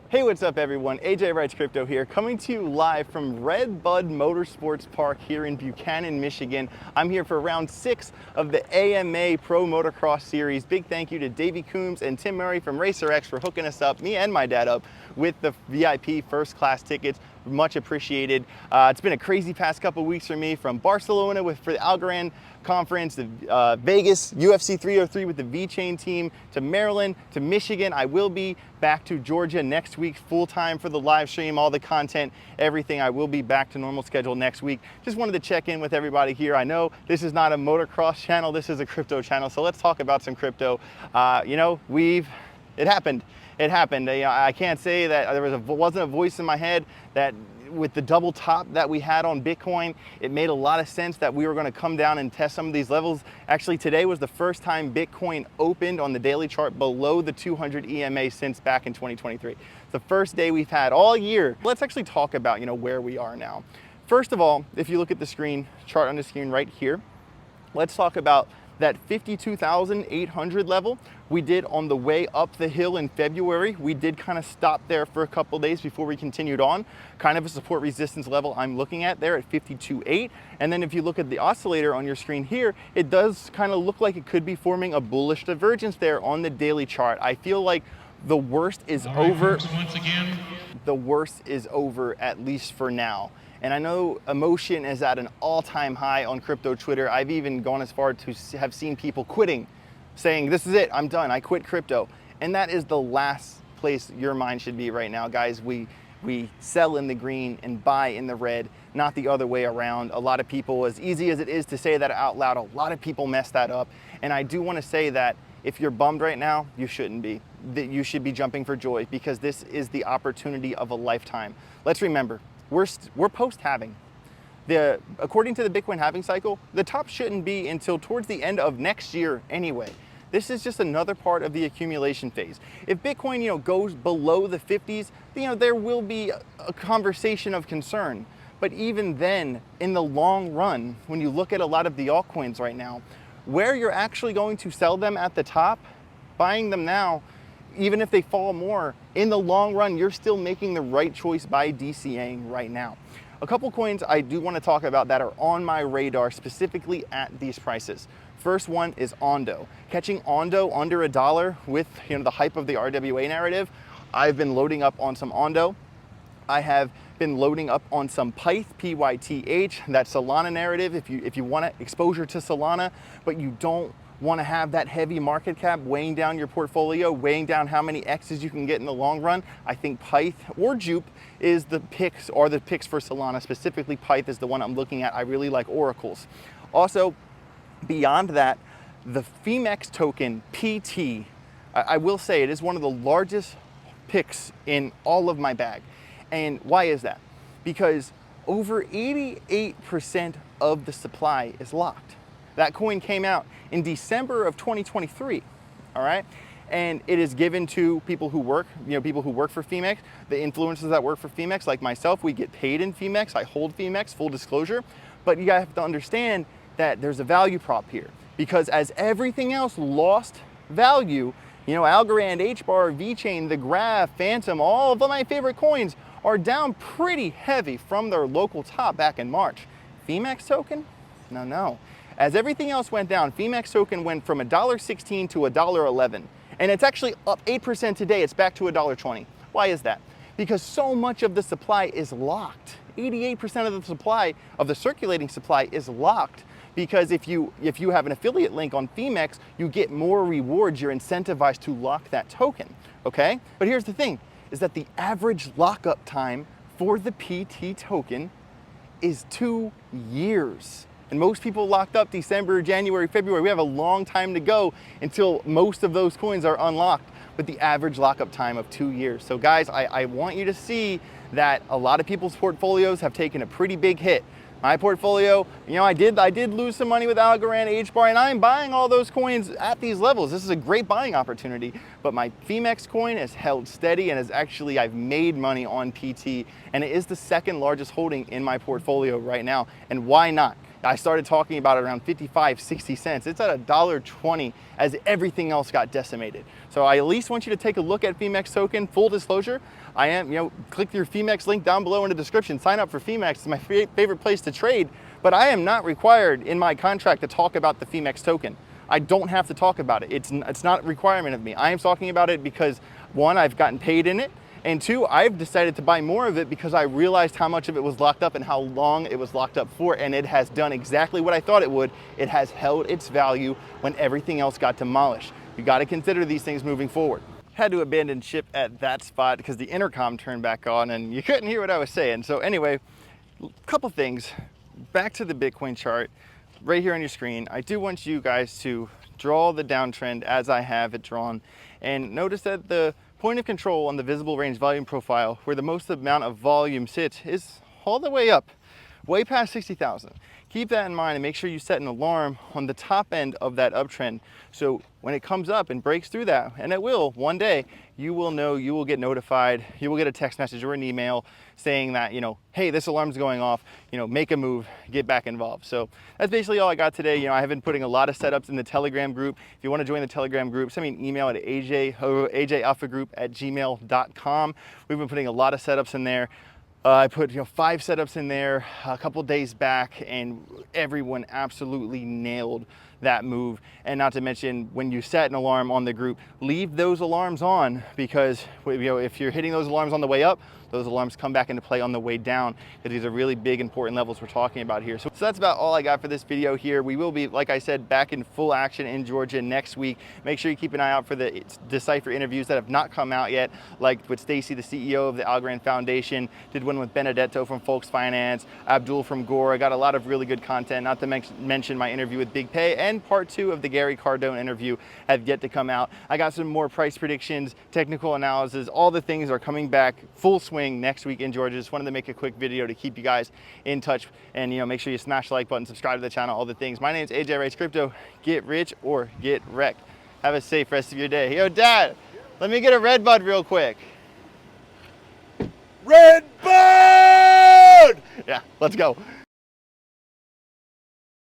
Hey, what's up everyone? AJ Writes Crypto here, coming to you live from Red Bud Motorsports Park here in Buchanan, Michigan. I'm here for round 6 of the AMA Pro Motocross Series. Big thank you to Davey Coombs and Tim Murray from RacerX for hooking us up, me and my dad up, with the VIP first class tickets. Much appreciated. It's been a crazy past couple weeks for me, from Barcelona for the Algorand conference, to Vegas, UFC 303 with the V-Chain team, to Maryland, to Michigan. I will be back to Georgia next week full time for the live stream, all the content, everything. I will be back to normal schedule next week. Just wanted to check in with everybody here. I know this is not a motocross channel, this is a crypto channel, so let's talk about some crypto. It happened. It happened. I can't say that there wasn't a voice in my head that with the double top that we had on Bitcoin, it made a lot of sense that we were going to come down and test some of these levels. Actually, today was the first time Bitcoin opened on the daily chart below the 200 EMA since back in 2023. The first day we've had all year. Let's actually talk about, where we are now. First of all, if you look at the screen, chart on the screen right here, let's talk about that 52,800 level we did on the way up the hill in February. We did kind of stop there for a couple days before we continued on. Kind of a support resistance level I'm looking at there at 52.8. And then if you look at the oscillator on your screen here, it does kind of look like it could be forming a bullish divergence there on the daily chart. I feel like the worst is over. Once again, the worst is over, at least for now. And I know emotion is at an all-time high on crypto Twitter. I've even gone as far to have seen people quitting, saying, this is it, I'm done, I quit crypto. And that is the last place your mind should be right now, guys. We sell in the green and buy in the red, not the other way around. A lot of people, as easy as it is to say that out loud, a lot of people mess that up. And I do want to say that if you're bummed right now, you shouldn't be. That you should be jumping for joy, because this is the opportunity of a lifetime. Let's remember, we're post-halving. According to the Bitcoin halving cycle, the top shouldn't be until towards the end of next year anyway. This is just another part of the accumulation phase. If Bitcoin, goes below the 50s, there will be a conversation of concern. But even then, in the long run, when you look at a lot of the altcoins right now, where you're actually going to sell them at the top, buying them now, even if they fall more, in the long run, you're still making the right choice by DCAing right now. A couple coins I do want to talk about that are on my radar, specifically at these prices. First one is Ondo. Catching Ondo under $1 with the hype of the RWA narrative. I've been loading up on some Ondo. I have been loading up on some Pyth, P-Y-T-H, that Solana narrative. If you want exposure to Solana, but you don't want to have that heavy market cap weighing down your portfolio, weighing down how many X's you can get in the long run, I think Pyth or Jupe is the picks, or the picks for Solana. Specifically, Pyth is the one I'm looking at. I really like oracles. Also, beyond that, the Phemex token, PT, I will say it is one of the largest picks in all of my bag. And why is that? Because over 88% of the supply is locked. That coin came out in December of 2023, all right? And it is given to people who work, people who work for Phemex, the influencers that work for Phemex, like myself. We get paid in Phemex. I hold Phemex, full disclosure. But you have to understand that there's a value prop here, because as everything else lost value, Algorand, HBAR, V-Chain, the Graph, Phantom, all of my favorite coins are down pretty heavy from their local top back in March. Phemex token? No. As everything else went down, Phemex token went from $1.16 to $1.11. And it's actually up 8% today. It's back to $1.20. Why is that? Because so much of the supply is locked. 88% of the supply, of the circulating supply, is locked. Because if you have an affiliate link on Phemex, you get more rewards. You're incentivized to lock that token, okay? But here's the thing, is that the average lockup time for the PT token is 2 years. And most people locked up December, January, February. We have a long time to go until most of those coins are unlocked, with the average lockup time of 2 years. So guys, I want you to see that a lot of people's portfolios have taken a pretty big hit. My portfolio, you know, I did lose some money with Algorand, HBAR, and I'm buying all those coins at these levels. This is a great buying opportunity, but my Phemex coin has held steady and I've made money on PT, and it is the second largest holding in my portfolio right now. And why not? I started talking about it around 55, 60 cents. It's at $1.20 as everything else got decimated. So I at least want you to take a look at Phemex token. Full disclosure, I am, you know, click your Phemex link down below in the description. Sign up for Phemex. It's my favorite place to trade, but I am not required in my contract to talk about the Phemex token. I don't have to talk about it. It's not a requirement of me. I am talking about it because, one, I've gotten paid in it, and two, I've decided to buy more of it because I realized how much of it was locked up and how long it was locked up for, and it has done exactly what I thought it would. It has held its value when everything else got demolished. You got to consider these things moving forward. Had to abandon ship at that spot because the intercom turned back on and you couldn't hear what I was saying. So anyway, a couple things. Back to the Bitcoin chart right here on your screen. I do want you guys to draw the downtrend as I have it drawn, and notice that the point of control on the visible range volume profile, where the most amount of volume sits, is all the way up, way past 60,000. Keep that in mind and make sure you set an alarm on the top end of that uptrend. So when it comes up and breaks through that, and it will one day, you will know, you will get notified, you will get a text message or an email saying that, you know, hey, this alarm's going off, you know, make a move, get back involved. So that's basically all I got today. You know, I have been putting a lot of setups in the Telegram group. If you want to join the Telegram group, send me an email at ajalphagroup@gmail.com. We've been putting a lot of setups in there. I put 5 setups in there a couple days back, and everyone absolutely nailed that move. And not to mention, when you set an alarm on the group, leave those alarms on, because if you're hitting those alarms on the way up, those alarms come back into play on the way down, because these are really big, important levels we're talking about here. So that's about all I got for this video here. We will be, like I said, back in full action in Georgia next week. Make sure you keep an eye out for the Decipher interviews that have not come out yet, like with Stacy, the CEO of the Algorand Foundation, did one with Benedetto from Folks Finance, Abdul from Gore. I got a lot of really good content, not to mention my interview with Big Pay, and part 2 of the Gary Cardone interview have yet to come out. I got some more price predictions, technical analysis, all the things are coming back full swing next week in Georgia. Just wanted to make a quick video to keep you guys in touch, and make sure you smash the like button, subscribe to the channel, all the things. My name is AJ Writes Crypto. Get rich or get wrecked. Have a safe rest of your day. Yo, Dad, let me get a red bud real quick. Red bud! Yeah, let's go.